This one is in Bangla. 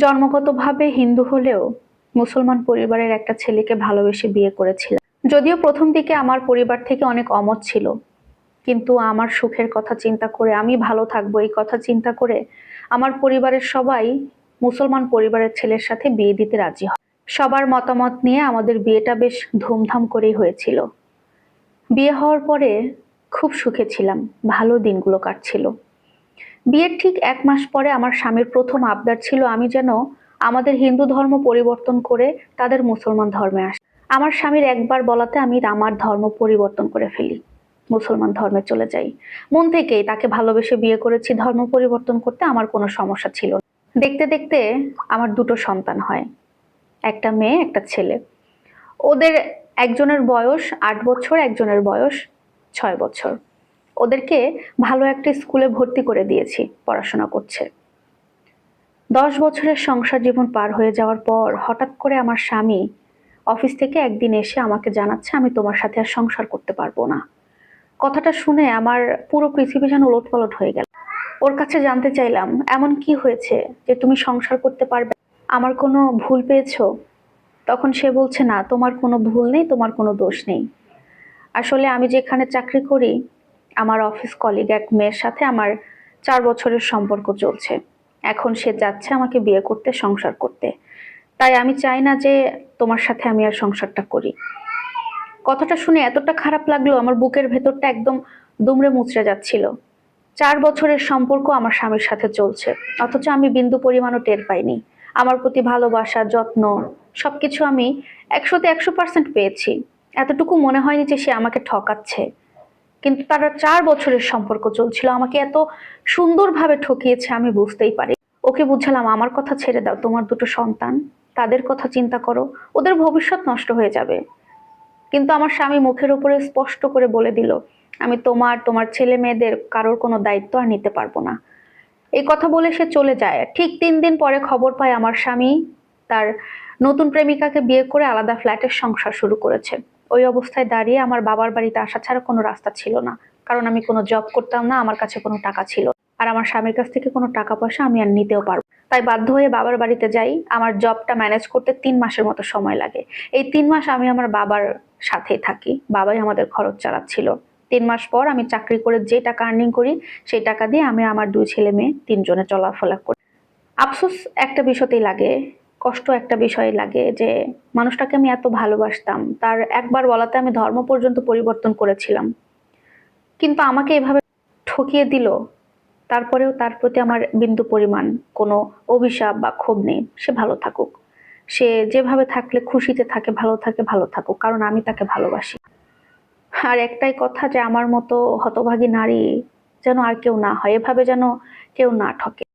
জন্মগতভাবে হিন্দু হলেও মুসলমান পরিবারের একটা ছেলেকে ভালোবেসে বিয়ে করেছিলাম। যদিও প্রথম দিকে আমার পরিবার থেকে অনেক অমত ছিল, কিন্তু আমার সুখের কথা চিন্তা করে, আমি ভালো থাকবো এই কথা চিন্তা করে আমার পরিবারের সবাই মুসলমান পরিবারের ছেলের সাথে বিয়ে দিতে রাজি হয়। সবার মতামত নিয়ে আমাদের বিয়েটা বেশ ধুমধাম করেই হয়েছিল। বিয়ে হওয়ার পরে খুব সুখে ছিলাম, ভালো দিনগুলো কাটছিল। বিয়ের ঠিক 1 মাস পরে আমার স্বামীর প্রথম আবদার ছিল আমি যেন আমাদের হিন্দু ধর্ম পরিবর্তন করে তাদের মুসলমান ধর্মে আসি। আমার স্বামীর একবার বলাতে আমি আমার ধর্ম পরিবর্তন করে ফেলি, মুসলমান ধর্মে চলে যাই। মন থেকেই তাকে ভালোবেসে বিয়ে করেছি, ধর্ম পরিবর্তন করতে আমার কোনো সমস্যা ছিল না। দেখতে দেখতে আমার 2টো সন্তান হয়, একটা মেয়ে একটা ছেলে। ওদের একজনের বয়স 8 বছর, একজনের বয়স 6 বছর। ওদেরকে ভালো একটা স্কুলে ভর্তি করে দিয়েছি, পড়াশোনা করছে। 10 বছরের সংসার জীবন পার হয়ে যাওয়ার পর হঠাৎ করে আমার স্বামী অফিস থেকে একদিন এসে আমাকে জানাচ্ছে আমি তোমার সাথে আর সংসার করতে পারবো না। কথাটা শুনে আমার পুরো পৃথিবী যেন ওলটপালট হয়ে গেল। ওর কাছে জানতে চাইলাম এমন কি হয়েছে যে তুমি সংসার করতে পারবে, আমার কোনো ভুল পেয়েছো? তখন সে বলছে না, তোমার কোনো ভুল নেই, তোমার কোনো দোষ নেই। আসলে আমি যেখানে চাকরি করি, আমার অফিস কলিগ এক মেয়ের সাথে আমার 4 বছরের সম্পর্ক চলছে। এখন সে যাচ্ছে আমাকে বিয়ে করতে, সংসার করতে। তাই আমি চাই না যে তোমার সাথে আমি আর সংসারটা করি। কথাটা শুনে এতটা খারাপ লাগলো, আমার বুকের ভেতরটা একদম দুমড়ে মুচড়ে যাচ্ছিল। 4 বছরের সম্পর্ক আমার স্বামীর সাথে চলছে, অথচ আমি বিন্দু পরিমাণও টের পাইনি। আমার প্রতি ভালোবাসা, যত্ন সবকিছু আমি 100% পেয়েছি। এতটুকু মনে হয়নি যে সে আমাকে ঠকাচ্ছে। কিন্তু তারা 4 বছরের সম্পর্ক চলছিল, আমাকে এত সুন্দরভাবে ঠকিয়েছে আমি বুঝতেই পারি। ওকে বুঝালাম আমার কথা ছেড়ে দাও, তোমার 2টো সন্তান, তাদের কথা চিন্তা করো, ওদের ভবিষ্যৎ নষ্ট হয়ে যাবে। কিন্তু আমার স্বামী মুখের উপরে স্পষ্ট করে বলে দিল আমি তোমার ছেলে মেয়েদের কারোর কোনো দায়িত্ব আর নিতে পারবো না। এই কথা বলে সে চলে যায়। ঠিক 3 দিন পরে খবর পায় আমার স্বামী তার নতুন প্রেমিকাকে বিয়ে করে আলাদা ফ্ল্যাটের সংসার শুরু করেছে। ওই অবস্থায় দাঁড়িয়ে আমার বাবার বাড়িতে আসা ছাড়া কোনো রাস্তা ছিল না, কারণ আমি কোনো জব করতাম না, আমার কাছে কোনো টাকা ছিল না। আর আমার স্বামীর কাছ থেকে কোনো টাকা পয়সা আমি আর নিতেও পারবো। তাই বাধ্য হয়ে বাবার বাড়িতে যাই। আমার জবটা ম্যানেজ করতে 3 মাসের মতো সময় লাগে। এই 3 মাস আমি আমার বাবার সাথেই থাকি, বাবাই আমাদের খরচ চালাচ্ছিল। 3 মাস পর আমি চাকরি করে যে টাকা আর্নিং করি সেই টাকা দিয়ে আমি আমার 2 ছেলে মেয়ে 3 জনে চলাফেরা করি। আফসোস একটা বিষয়তেই লাগে, কষ্ট একটা বিষয় লাগে যে মানুষটাকে আমি এত ভালোবাসতাম, তার একবার বলাতে আমি ধর্ম পর্যন্ত পরিবর্তন করেছিলাম, কিন্তু আমাকে এভাবে ঠকিয়ে দিল। তারপরেও তার প্রতি আমার বিন্দু পরিমাণ কোনো অভিশাপ বা ক্ষোভ নেই। সে ভালো থাকুক, সে যেভাবে থাকলে খুশিতে থাকে, ভালো থাকে, ভালো থাকুক, কারণ আমি তাকে ভালোবাসি। আর একটাই কথা যে আমার মতো হতভাগী নারী যেন আর কেউ না হয়, এভাবে যেন কেউ না ঠকে।